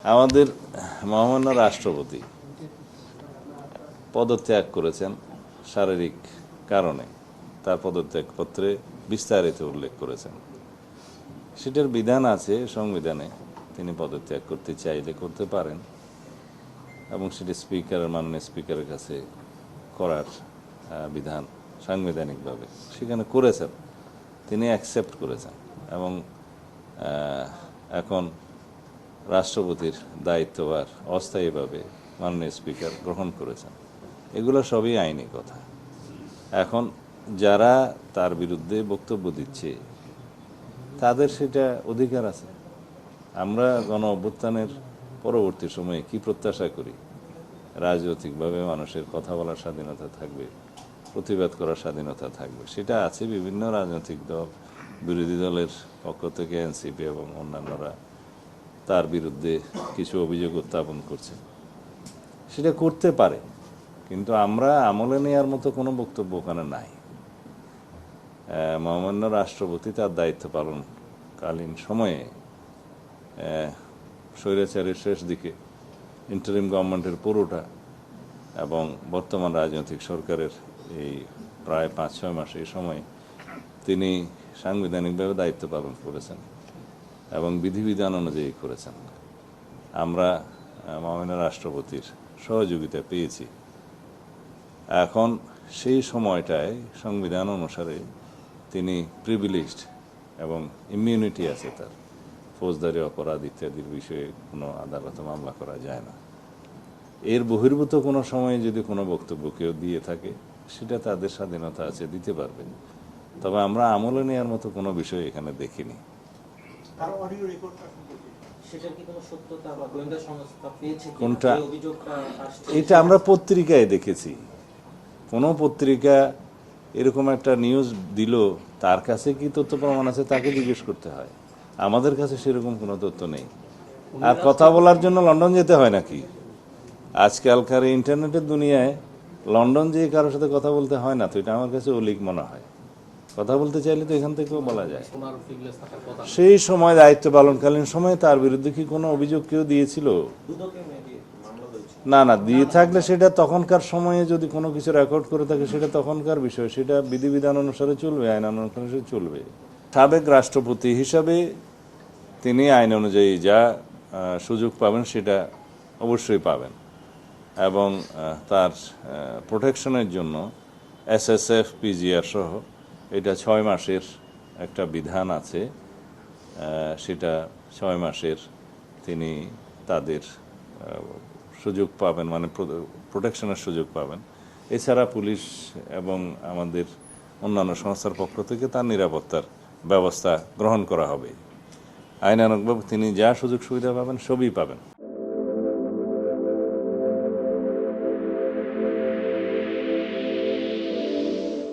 আমাদের মহামান্য রাষ্ট্রপতি পদত্যাগ করেছেন শারীরিক কারণে। তার পদত্যাগপত্রে বিস্তারিত উল্লেখ করেছেন। সেটার বিধান আছে সংবিধানে, তিনি পদত্যাগ করতে চাইলে করতে পারেন এবং সেটি মাননীয় স্পিকারের কাছে করার বিধান সাংবিধানিকভাবে সেখানে করেছেন, তিনি অ্যাকসেপ্ট করেছেন এবং এখন রাষ্ট্রপতির দায়িত্বভার অস্থায়ীভাবে মাননীয় স্পিকার গ্রহণ করেছেন। এগুলো সবই আইনি কথা। এখন যারা তার বিরুদ্ধে বক্তব্য দিচ্ছে তাদের সেটা অধিকার আছে। আমরা গণ অভ্যুত্থানের পরবর্তী সময়ে কি প্রত্যাশা করি? রাজনৈতিকভাবে মানুষের কথা বলার স্বাধীনতা থাকবে, প্রতিবাদ করার স্বাধীনতা থাকবে, সেটা আছে। বিভিন্ন রাজনৈতিক দল, বিরোধী দলের পক্ষ থেকে এনসিপি এবং অন্যান্যরা তার বিরুদ্ধে কিছু অভিযোগ উত্থাপন করছে, সেটা করতে পারে, কিন্তু আমরা আমলে নেওয়ার মতো কোনো বক্তব্য ওখানে নাই। মহামান্য রাষ্ট্রপতি তার দায়িত্ব পালনকালীন সময়ে স্বৈরাচারের শেষ দিকে ইন্টারিম গভর্নমেন্টের পুরোটা এবং বর্তমান রাজনৈতিক সরকারের এই প্রায় 5-6 মাস এই সময় তিনি সাংবিধানিকভাবে দায়িত্ব পালন করেছেন এবং বিধিবিধান অনুযায়ী করেছেন। আমরা মহামান্য রাষ্ট্রপতির সহযোগিতা পেয়েছি। এখন সেই সময়টায় সংবিধান অনুসারে তিনি প্রিভিলেজড এবং ইমিউনিটি আছে তার, ফৌজদারি অপরাধ ইত্যাদির বিষয়ে কোনো আদালতে মামলা করা যায় না। এর বহির্ভূত কোনো সময়ে যদি কোনো বক্তব্য কেউ দিয়ে থাকে সেটা তাদের স্বাধীনতা আছে, দিতে পারবে। তবে আমরা আমলে নেওয়ার মতো কোনো বিষয় এখানে দেখিনি। কোনটা? এটা আমরা পত্রিকায় দেখেছি। কোনো পত্রিকা এরকম একটা নিউজ দিল, তার কাছে কি তথ্য প্রমাণ আছে তাকে জিজ্ঞেস করতে হয়। আমাদের কাছে সেরকম কোনো তথ্য নেই। আর কথা বলার জন্য লন্ডন যেতে হয় নাকি? আজকালকার ইন্টারনেটের দুনিয়ায় লন্ডন যেয়ে কারোর সাথে কথা বলতে হয় না, তো এটা আমার কাছে অলিক মনে হয়। কথা বলতে চাইলে তো এখান থেকেও বলা যায়। সেই সময় দায়িত্ব পালনকালীন সময়ে তার বিরুদ্ধে কি কোনো অভিযোগ কেউ দিয়েছিল? না, দিয়ে থাকলে সেটা তখনকার সময়ে যদি কোনো কিছু রেকর্ড করে থাকে সেটা তখনকার বিষয়, সেটা বিধিবিধান অনুসারে চলবে, আইন অনুসারে চলবে। সাবেক রাষ্ট্রপতি হিসাবে তিনি আইন অনুযায়ী যা সুযোগ পাবেন সেটা অবশ্যই পাবেন এবং তার প্রোটেকশনের জন্য SSF PGR সহ এটা 6 মাসের একটা বিধান আছে, সেটা 6 মাসের তিনি তাদের সুযোগ পাবেন, মানে প্রোটেকশনের সুযোগ পাবেন। এছাড়া পুলিশ এবং আমাদের অন্যান্য সংস্থার পক্ষ থেকে তার নিরাপত্তার ব্যবস্থা গ্রহণ করা হবে। আইনানুগভাবে তিনি যা সুযোগ সুবিধা পাবেন সবই পাবেন।